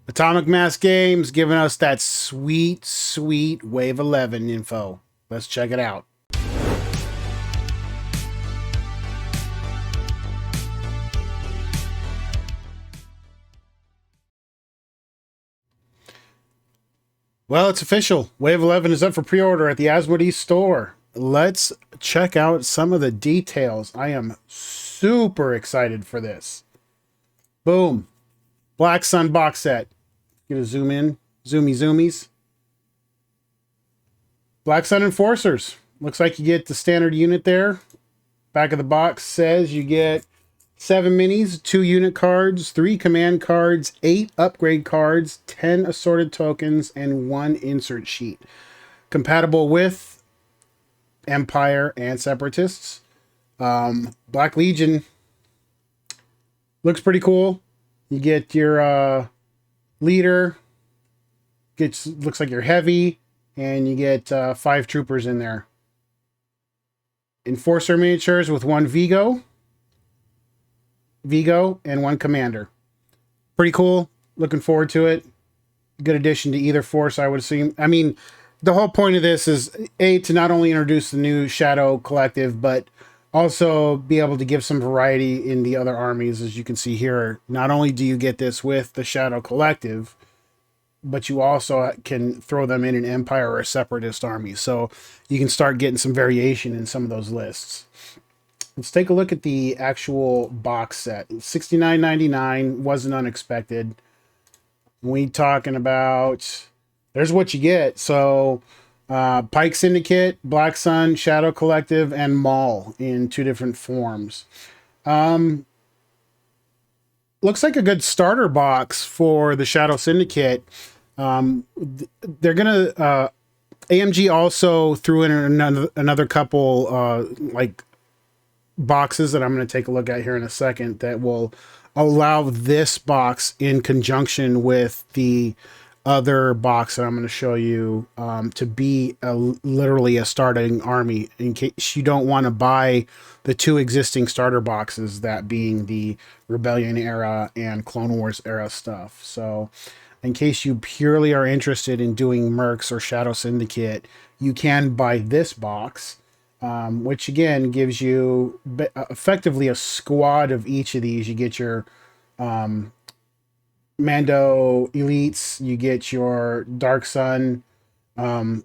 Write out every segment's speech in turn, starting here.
Atomic Mass Games giving us that sweet, sweet Wave 11 info. Let's check it out. Well, it's official. Wave 11 is up for pre-order at the Asmodee store. Let's check out some of the details. I am super excited for this. Boom. Black Sun box set. Gonna zoom in. Zoomies. Black Sun Enforcers. Looks like you get the standard unit there. Back of the box says you get 7 minis, 2 unit cards, 3 command cards, 8 upgrade cards, 10 assorted tokens, and 1 insert sheet. Compatible with Empire and Separatists. Black Legion looks pretty cool. You get your leader. Looks like you're heavy, and you get 5 troopers in there. Enforcer miniatures with 1 Vigo, and 1 commander. Pretty cool. Looking forward to it. Good addition to either force, I would assume. I mean, the whole point of this is to not only introduce the new Shadow Collective, but also be able to give some variety in the other armies. As you can see here, not only do you get this with the Shadow Collective, but you also can throw them in an Empire or a Separatist army. So you can start getting some variation in some of those lists. Let's take a look at the actual box set. $69.99 wasn't unexpected. We talking about, there's what you get. So Pike Syndicate, Black Sun, Shadow Collective, and Maul in 2 different forms. Looks like a good starter box for the Shadow Syndicate. They're gonna AMG also threw in another couple like boxes that I'm going to take a look at here in a second that will allow this box in conjunction with the other box that I'm going to show you to be literally a starting army in case you don't want to buy the 2 existing starter boxes, that being the Rebellion era and Clone Wars era stuff. So in case you purely are interested in doing Mercs or Shadow Syndicate, you can buy this box, which again gives you effectively a squad of each of these. You get your Mando elites, you get your Dark Sun,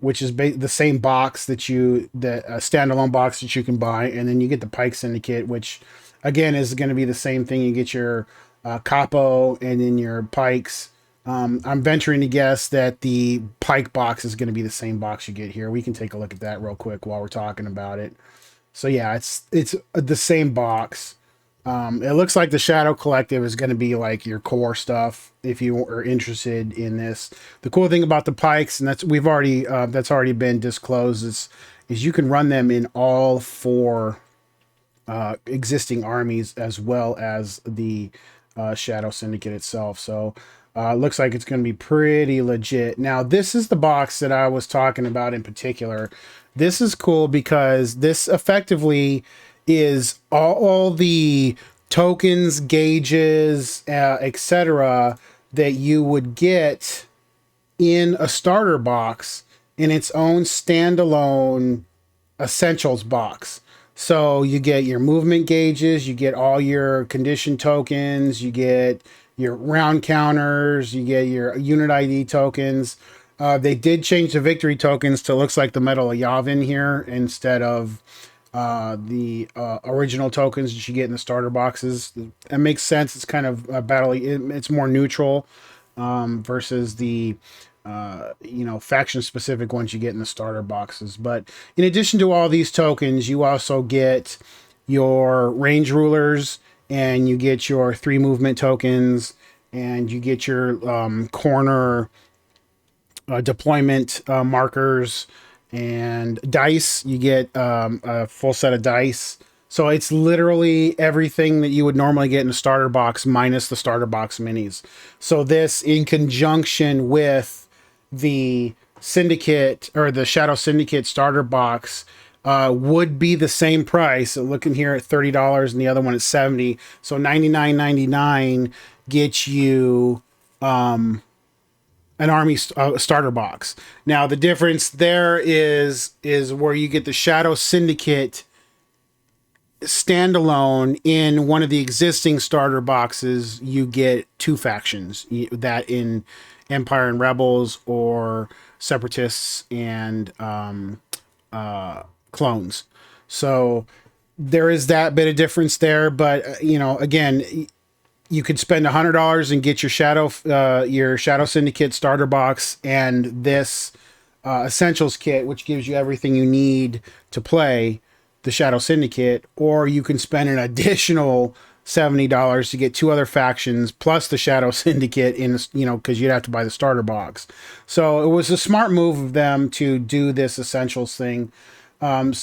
which is the same box that standalone box that you can buy, and then you get the Pike Syndicate, which again is going to be the same thing. You get your Capo and then your Pikes. I'm venturing to guess that the Pike box is going to be the same box you get here. We can take a look at that real quick while we're talking about it. So yeah, it's the same box. It looks like the Shadow Collective is going to be like your core stuff if you are interested in this. The cool thing about the Pikes, and that's already been disclosed, is you can run them in all 4 existing armies as well as the Shadow Syndicate itself. So looks like it's going to be pretty legit. Now, this is the box that I was talking about in particular. This is cool because this effectively is all the tokens, gauges, etc. that you would get in a starter box in its own standalone essentials box. So you get your movement gauges, you get all your condition tokens, you get your round counters, you get your unit ID tokens. They did change the victory tokens to looks like the Medal of Yavin here instead of the original tokens that you get in the starter boxes. It makes sense. It's kind of it's more neutral versus the faction specific ones you get in the starter boxes. But in addition to all these tokens, you also get your range rulers, and you get your 3 movement tokens, and you get your corner deployment markers and dice. You get a full set of dice. So it's literally everything that you would normally get in a starter box minus the starter box minis. So this, in conjunction with the Syndicate or the Shadow Syndicate starter box, would be the same price. So looking here at $30 and the other one at $70. So $99.99 gets you an army starter box. Now the difference there is where you get the Shadow Syndicate standalone. In one of the existing starter boxes, you get two factions, that in Empire and Rebels, or Separatists and clones. So there is that bit of difference there, but again, you could spend $100 and get your Shadow Syndicate starter box and this Essentials kit, which gives you everything you need to play the Shadow Syndicate, or you can spend an additional $70 to get two other factions plus the Shadow Syndicate because you'd have to buy the starter box. So it was a smart move of them to do this Essentials thing. And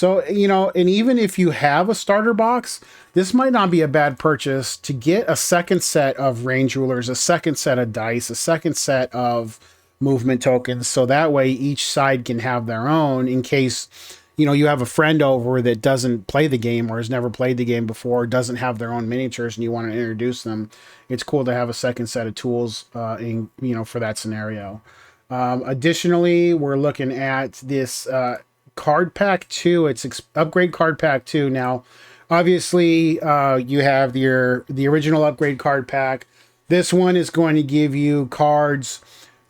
even if you have a starter box, this might not be a bad purchase to get a second set of range rulers, a second set of dice, a second set of movement tokens. So that way each side can have their own in case, you have a friend over that doesn't play the game or has never played the game before, doesn't have their own miniatures, and you want to introduce them. It's cool to have a second set of tools, for that scenario. Additionally, we're looking at this, card pack 2. It's upgrade card pack 2. Now obviously you have the original upgrade card pack. This one is going to give you cards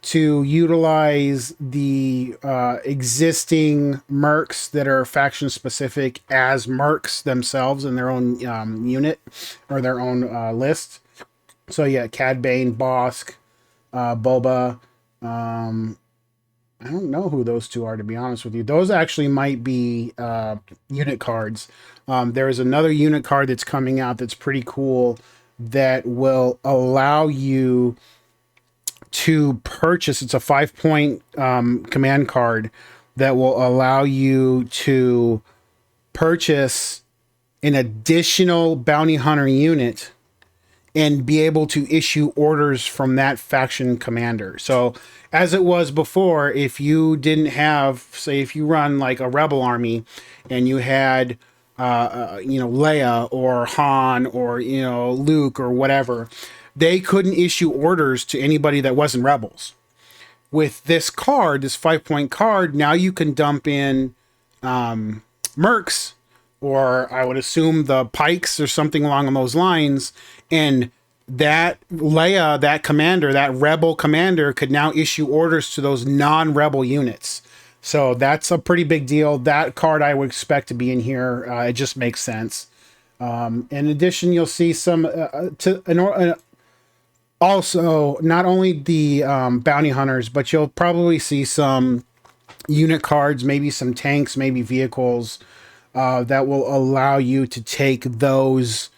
to utilize the existing mercs that are faction specific as mercs themselves in their own unit or their own list. So yeah, Cad Bane, Bosk, Boba, I don't know who those two are, to be honest with you. Those actually might be unit cards. There is another unit card that's coming out that's pretty cool that will allow you to purchase. It's a 5-point command card that will allow you to purchase an additional bounty hunter unit and be able to issue orders from that faction commander. So as it was before, if you didn't have, say, if you run like a rebel army and you had, Leia or Han or, Luke or whatever, they couldn't issue orders to anybody that wasn't rebels. With this card, this 5-point card, now you can dump in mercs, or I would assume the pikes or something along those lines, and that Leia, that commander, that rebel commander, could now issue orders to those non-rebel units. So that's a pretty big deal. That card I would expect to be in here. It just makes sense. In addition, you'll see some also not only the bounty hunters, but you'll probably see some unit cards, maybe some tanks, maybe vehicles that will allow you to take those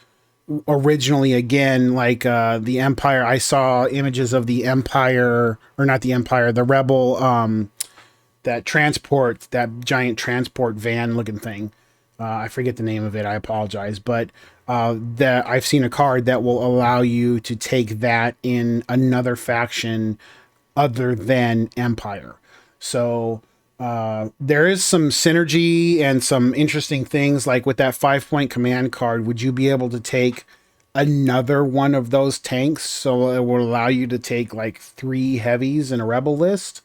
originally again, like the Empire. I saw images of the Empire, or not the Empire, the Rebel, that giant transport van looking thing. I forget the name of it. I apologize, but that I've seen a card that will allow you to take that in another faction other than Empire. So there is some synergy and some interesting things, like with that 5-point command card. Would you be able to take another one of those tanks? So it will allow you to take like 3 heavies in a rebel list,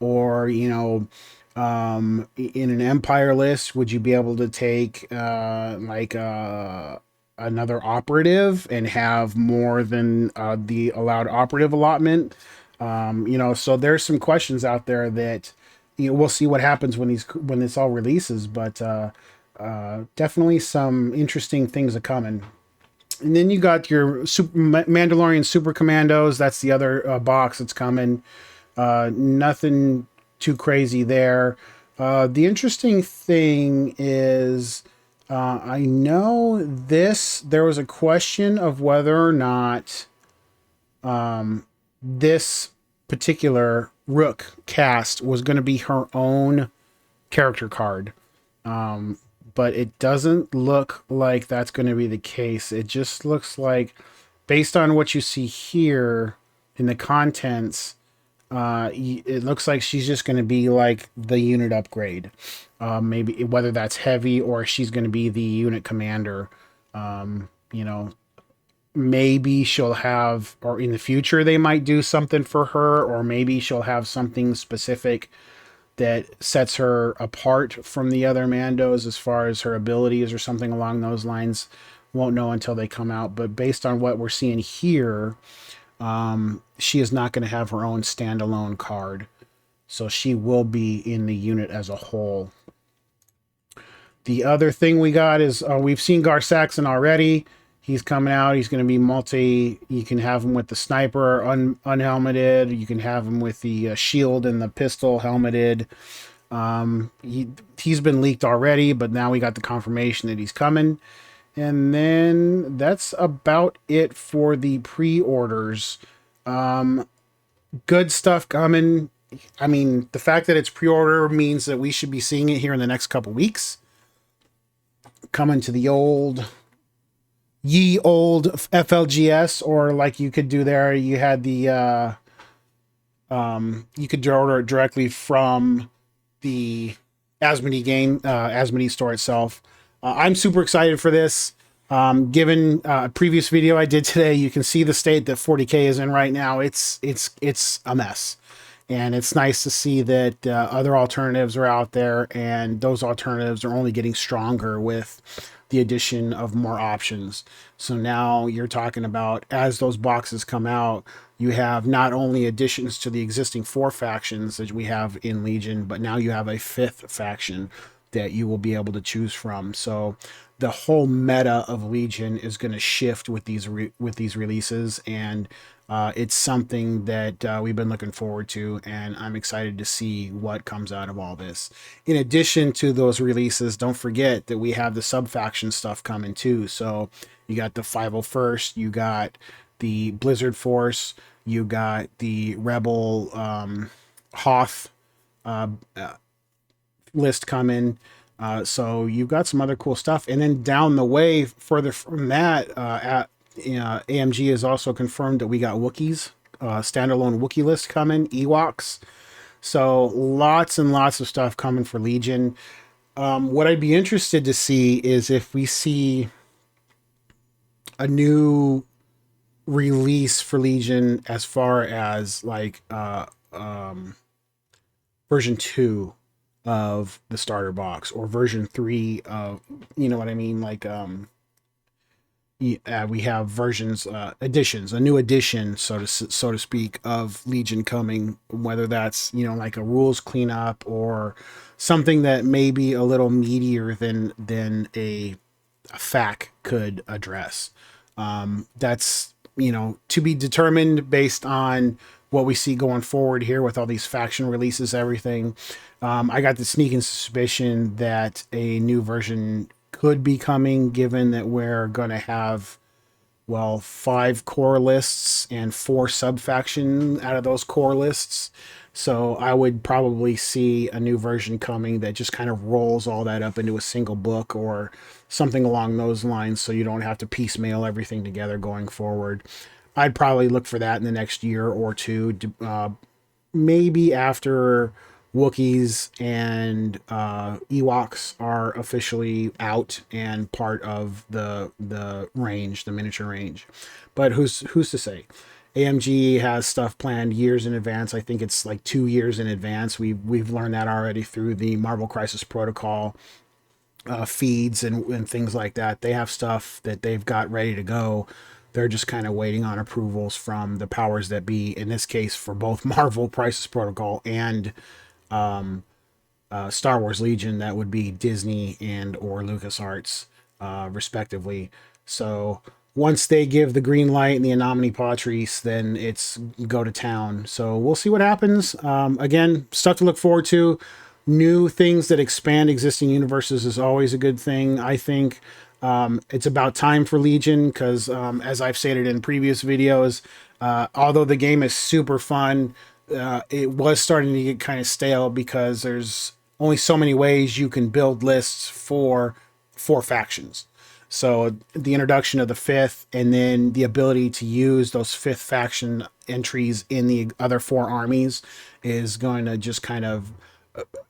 or in an Empire list, would you be able to take another operative and have more than the allowed operative allotment? So there's some questions out there that we'll see what happens when this all releases, but definitely some interesting things are coming. And then you got your Mandalorian Super Commandos. That's the other box that's coming. Nothing too crazy there. The interesting thing is, I know there was a question of whether or not this particular Rook cast was going to be her own character card. But it doesn't look like that's going to be the case. It just looks like, based on what you see here in the contents, it looks like she's just going to be like the unit upgrade. Maybe whether that's heavy or she's going to be the unit commander. maybe she'll have, or in the future they might do something for her, or maybe she'll have something specific that sets her apart from the other Mandos as far as her abilities or something along those lines. Won't know until they come out. But based on what we're seeing here, she is not going to have her own standalone card. So she will be in the unit as a whole. The other thing we got is we've seen Gar Saxon already. He's coming out. He's going to be multi. You can have him with the sniper unhelmeted. You can have him with the shield and the pistol helmeted. He's been leaked already, but now we got the confirmation that he's coming. And then that's about it for the pre-orders. Good stuff coming. I mean, the fact that it's pre-order means that we should be seeing it here in the next couple weeks. Coming to the ye old FLGS, or like you could do there, you had the you could order it directly from the Asmodee game, Asmodee store itself. I'm super excited for this. Given a previous video I did today, you can see the state that 40K is in right now. It's a mess. And it's nice to see that other alternatives are out there, and those alternatives are only getting stronger with the addition of more options. So now you're talking about, as those boxes come out, you have not only additions to the existing 4 factions that we have in Legion, but now you have a 5th faction that you will be able to choose from. So the whole meta of Legion is going to shift with these releases, and it's something that we've been looking forward to, and I'm excited to see what comes out of all this. In addition to those releases, don't forget that we have the sub-faction stuff coming too. So you got the 501st, you got the Blizzard Force, you got the Rebel Hoth list coming. So you've got some other cool stuff. And then down the way, further from that, AMG has also confirmed that we got Wookiees, standalone Wookiee list coming, Ewoks. So lots and lots of stuff coming for Legion. What I'd be interested to see is if we see a new release for Legion as far as like version 2 of the starter box, or version 3 of, you know what I mean? Like, we have versions, editions, a new edition, so to speak, of Legion coming, whether that's, you know, like a rules cleanup or something that may be a little meatier than a FAQ could address. That's, you know, to be determined based on what we see going forward here with all these faction releases, everything. I got the sneaking suspicion that a new version could be coming, given that we're going to have, well, 5 core lists and 4 sub-faction out of those core lists. So I would probably see a new version coming that just kind of rolls all that up into a single book or something along those lines, so you don't have to piecemeal everything together going forward. I'd probably look for that in the next year or two, maybe after Wookiees and Ewoks are officially out and part of the range, the miniature range. But who's to say? AMG has stuff planned years in advance. I think it's like 2 years in advance. We've learned that already through the Marvel Crisis Protocol feeds and things like that. They have stuff that they've got ready to go. They're just kind of waiting on approvals from the powers that be, in this case for both Marvel Crisis Protocol and Star Wars Legion. That would be Disney and or LucasArts, respectively. So once they give the green light and the Anominy Patrice, then it's go to town. So we'll see what happens. Again, stuff to look forward to. New things that expand existing universes is always a good thing, I think. It's about time for Legion because, as I've stated in previous videos, although the game is super fun, it was starting to get kind of stale because there's only so many ways you can build lists for 4 factions. So the introduction of the 5th and then the ability to use those 5th faction entries in the other 4 armies is going to just kind of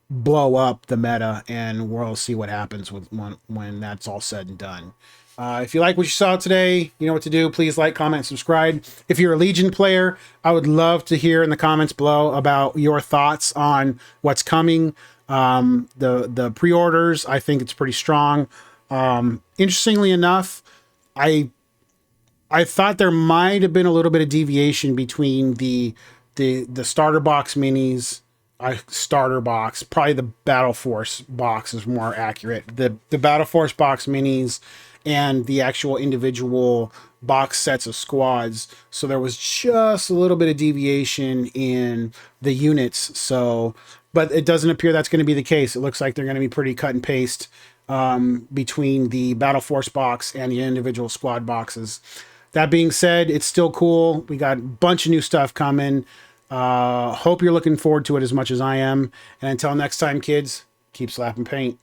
blow up the meta, and we'll see what happens with when that's all said and done. If you like what you saw today, you know what to do. Please like, comment, subscribe. If you're a Legion player, I would love to hear in the comments below about your thoughts on what's coming. The pre-orders, I think it's pretty strong. Interestingly enough, I thought there might have been a little bit of deviation between the starter box minis. Starter box, probably the Battle Force box is more accurate. The Battle Force box minis and the actual individual box sets of squads. So there was just a little bit of deviation in the units. So, but it doesn't appear that's going to be the case. It looks like they're going to be pretty cut and paste between the Battle Force box and the individual squad boxes. That being said, it's still cool. We got a bunch of new stuff coming. Hope you're looking forward to it as much as I am. And until next time, kids, keep slapping paint.